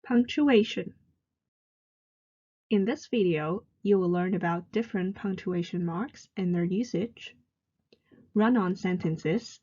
Punctuation. In this video, you will learn about different punctuation marks and their usage, run-on sentences,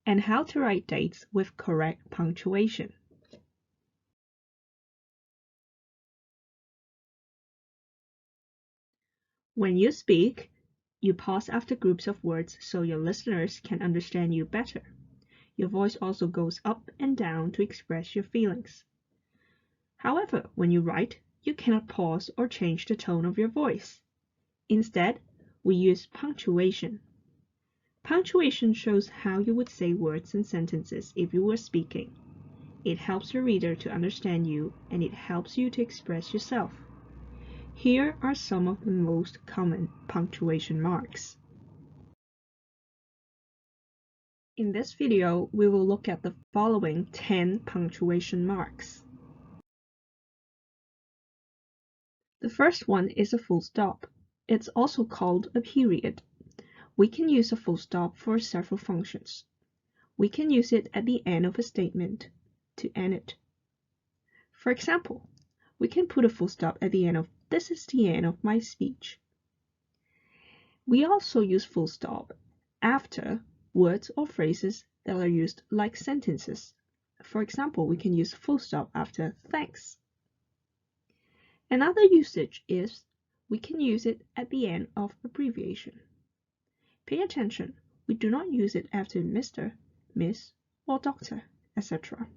and how to write dates with correct punctuation. When you speak, you pause after groups of words so your listeners can understand you better. Your voice also goes up and down to express your feelings. However, when you write, you cannot pause or change the tone of your voice. Instead, we use punctuation. Punctuation shows how you would say words and sentences if you were speaking. It helps your reader to understand you, and it helps you to express yourself. Here are some of the most common punctuation marks. In this video, we will look at the following 10 punctuation marks. The first one is a full stop. It's also called a period. We can use a full stop for several functions. We can use it at the end of a statement to end it. For example, we can put a full stop at the end of "This is the end of my speech." We also use full stop after words or phrases that are used like sentences. For example, we can use full stop after "Thanks." Another usage is we can use it at the end of abbreviation. Pay attention, we do not use it after Mr., Miss, or Doctor, etc.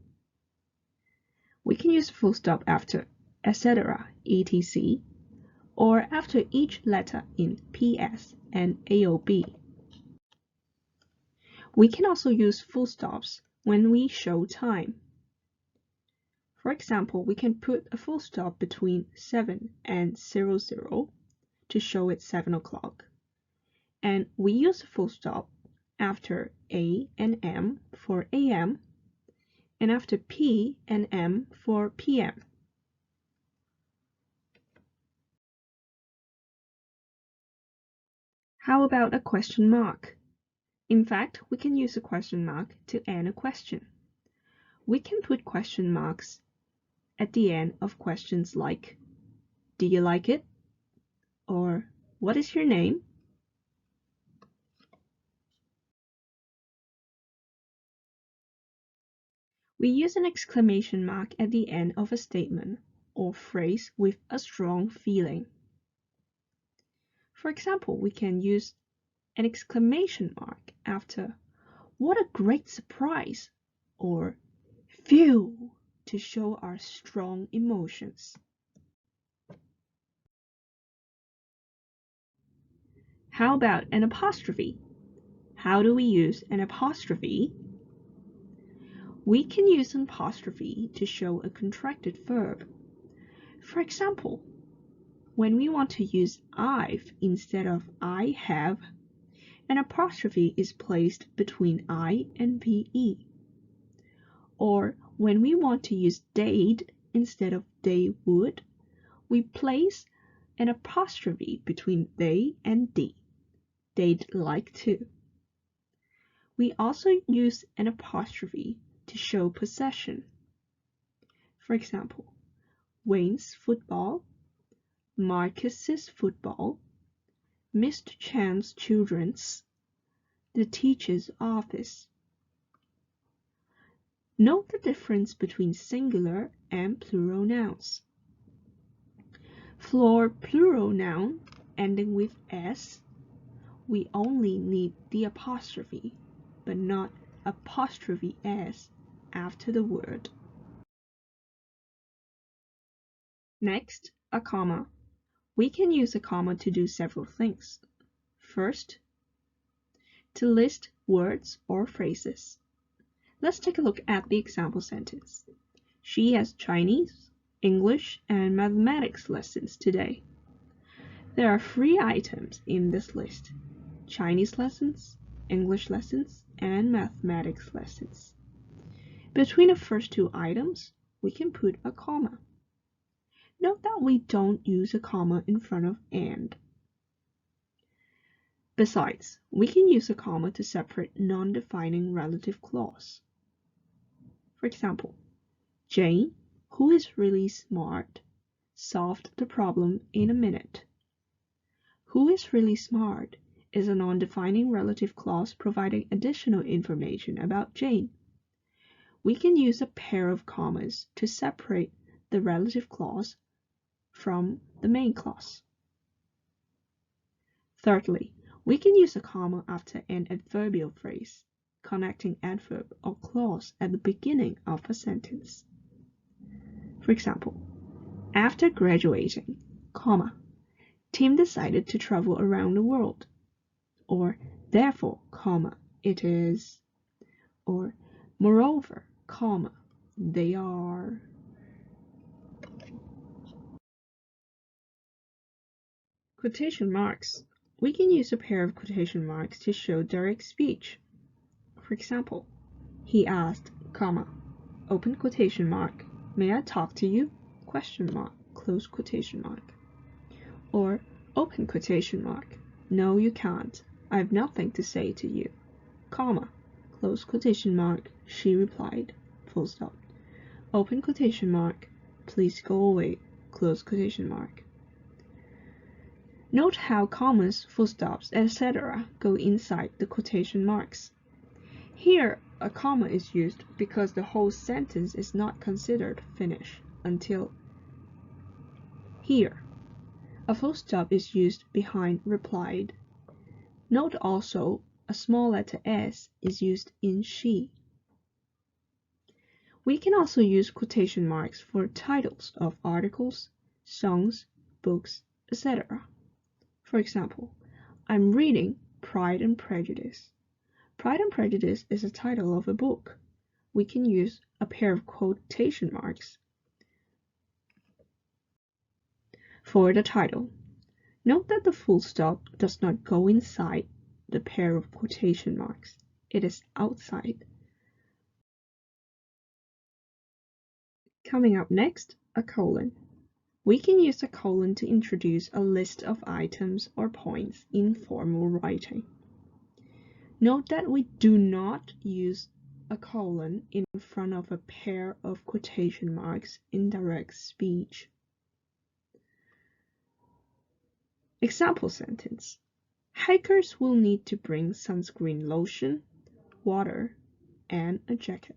We can use full stop after etc., etc., or after each letter in PS and AOB. We can also use full stops when we show time. For example, we can put a full stop between 7 and 00 to show it's 7 o'clock. And we use a full stop after A and M for AM and after P and M for PM. How about a question mark? In fact, we can use a question mark to end a question. We can put question marks at the end of questions like, "Do you like it?" or "What is your name?" We use an exclamation mark at the end of a statement or phrase with a strong feeling. For example, we can use an exclamation mark after "What a great surprise!" or "Phew!" to show our strong emotions. How about an apostrophe? How do we use an apostrophe? We can use an apostrophe to show a contracted verb. For example, when we want to use I've instead of I have, an apostrophe is placed between I and VE. Or when we want to use they'd instead of they would, we place an apostrophe between they and D. They'd like to. We also use an apostrophe to show possession. For example, Wayne's football, Marcus's football, Mr. Chan's children's, the teacher's office. Note the difference between singular and plural nouns. For plural noun ending with S, we only need the apostrophe, but not apostrophe S after the word. Next, a comma. We can use a comma to do several things. First, to list words or phrases. Let's take a look at the example sentence. She has Chinese, English, and mathematics lessons today. There are 3 items in this list: Chinese lessons, English lessons, and mathematics lessons. Between the first 2 items, we can put a comma. Note that we don't use a comma in front of and. Besides, we can use a comma to separate non-defining relative clause. For example, Jane Who is really smart solved the problem in a minute. Who is really smart is a non-defining relative clause providing additional information about Jane. We can use a pair of commas to separate the relative clause from the main clause. Thirdly, we can use a comma after an adverbial phrase, connecting adverb or clause at the beginning of a sentence. For example, after graduating, comma, Tim decided to travel around the world. Or therefore, comma, it is. Or moreover, comma, they are. Quotation marks. We can use a pair of quotation marks to show direct speech. For example, he asked, comma, open quotation mark, may I talk to you? Question mark, close quotation mark. Or open quotation mark, no you can't, I have nothing to say to you, comma, close quotation mark, she replied, full stop. Open quotation mark, please go away, close quotation mark. Note how commas, full stops, etc. go inside the quotation marks. Here, a comma is used because the whole sentence is not considered finished until here. A full stop is used behind replied. Note also a small letter s is used in she. We can also use quotation marks for titles of articles, songs, books, etc. For example, I'm reading Pride and Prejudice. Pride and Prejudice is a title of a book. We can use a pair of quotation marks for the title. Note that the full stop does not go inside the pair of quotation marks. It is outside. Coming up next, a colon. We can use a colon to introduce a list of items or points in formal writing. Note that we do not use a colon in front of a pair of quotation marks in direct speech. Example sentence. Hikers will need to bring sunscreen lotion, water, and a jacket.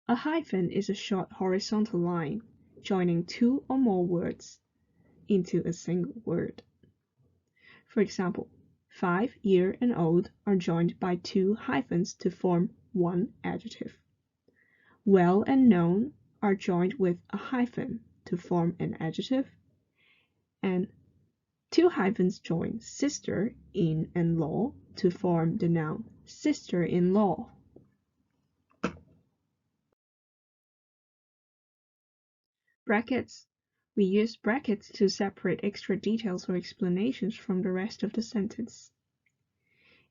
A hyphen is a short horizontal line joining two or more words into a single word. For example, 5, year, and old are joined by two hyphens to form one adjective. Well and known are joined with a hyphen to form an adjective, and two hyphens join sister in and law to form the noun sister-in-law. Brackets. We use brackets to separate extra details or explanations from the rest of the sentence.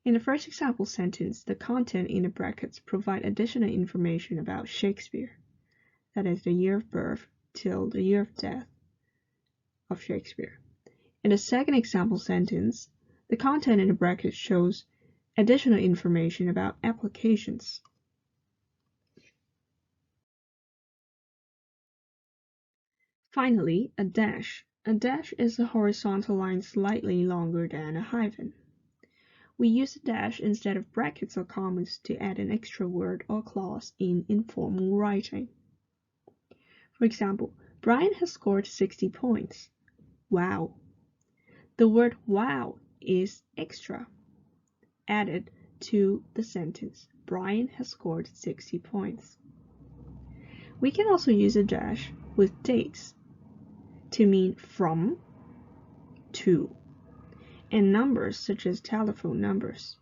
In the first example sentence, the content in the brackets provide additional information about Shakespeare, that is the year of birth till the year of death of Shakespeare. In the second example sentence, the content in the brackets shows additional information about applications. Finally, a dash. A dash is a horizontal line slightly longer than a hyphen. We use a dash instead of brackets or commas to add an extra word or clause in informal writing. For example, Brian has scored 60 points. Wow. The word wow is extra, added to the sentence. Brian has scored 60 points. We can also use a dash with dates to mean from, to, and numbers such as telephone numbers.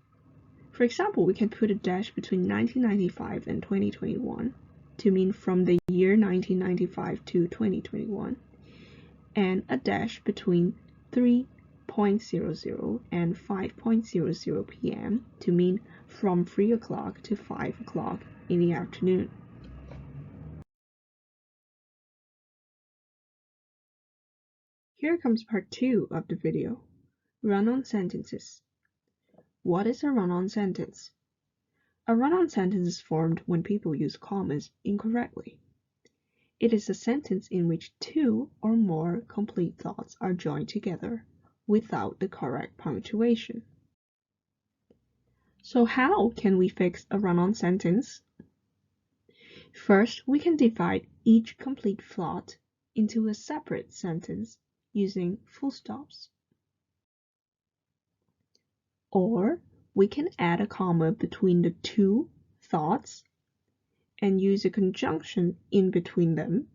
For example, we can put a dash between 1995 and 2021 to mean from the year 1995 to 2021, and a dash between 3:00 and 5:00 p.m. to mean from 3 o'clock to 5 o'clock in the afternoon. Here comes part 2 of the video. Run-on sentences. What is a run-on sentence? A run-on sentence is formed when people use commas incorrectly. It is a sentence in which two or more complete thoughts are joined together without the correct punctuation. So how can we fix a run-on sentence? First, we can divide each complete thought into a separate sentence using full stops. Or we can add a comma between the two thoughts and use a conjunction in between them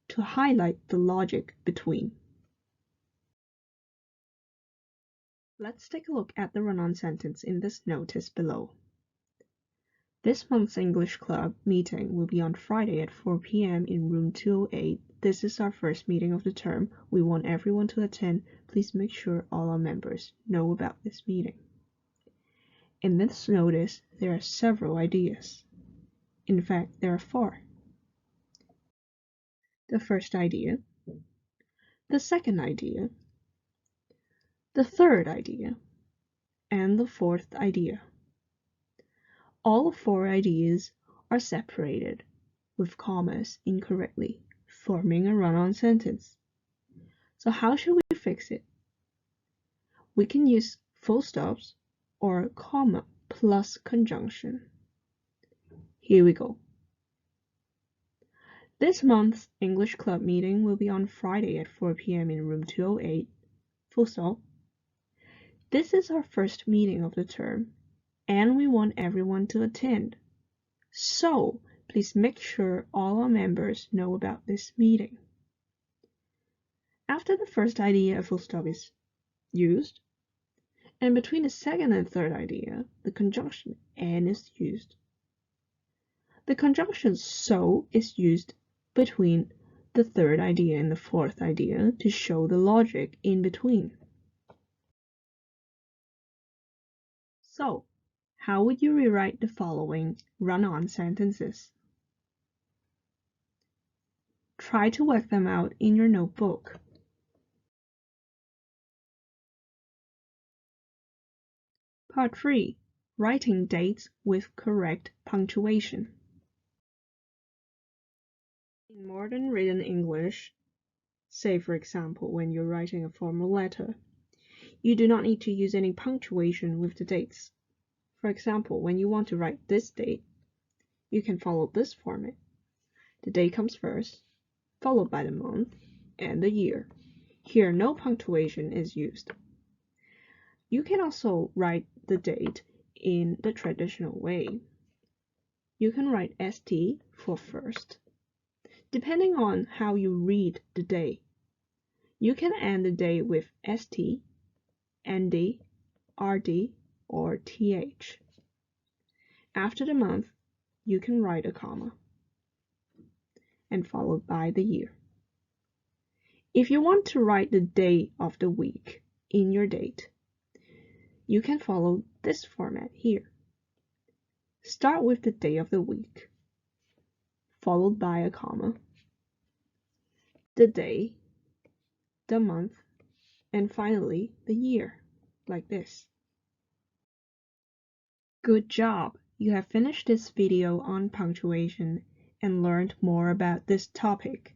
to highlight the logic between. Let's take a look at the run-on sentence in this notice below. This month's English Club meeting will be on Friday at 4 p.m. in room 208. This is our first meeting of the term. We want everyone to attend. Please make sure all our members know about this meeting. In this notice, there are several ideas. In fact, there are 4. The first idea, the second idea, the third idea, and the fourth idea. All 4 ideas are separated with commas incorrectly, forming a run-on sentence. So how should we fix it? We can use full stops or comma plus conjunction. Here we go. This month's English Club meeting will be on Friday at 4 p.m. in room 208. Full stop. This is our first meeting of the term, and we want everyone to attend. So, please make sure all our members know about this meeting. After the first idea, a full stop is used, and between the second and third idea, the conjunction and is used. The conjunction so is used between the third idea and the fourth idea to show the logic in between. So, how would you rewrite the following run-on sentences? Try to work them out in your notebook. Part 3. Writing dates with correct punctuation. In modern written English, say for example when you're writing a formal letter, you do not need to use any punctuation with the dates. For example, when you want to write this date, you can follow this format. The date comes first, followed by the month and the year. Here, no punctuation is used. You can also write the date in the traditional way. You can write ST for first. Depending on how you read the day, you can end the day with ST, ND, RD, or TH. After the month, you can write a comma and followed by the year. If you want to write the day of the week in your date, you can follow this format here. Start with the day of the week, followed by a comma, the day, the month, and finally the year, like this. Good job! You have finished this video on punctuation and learned more about this topic.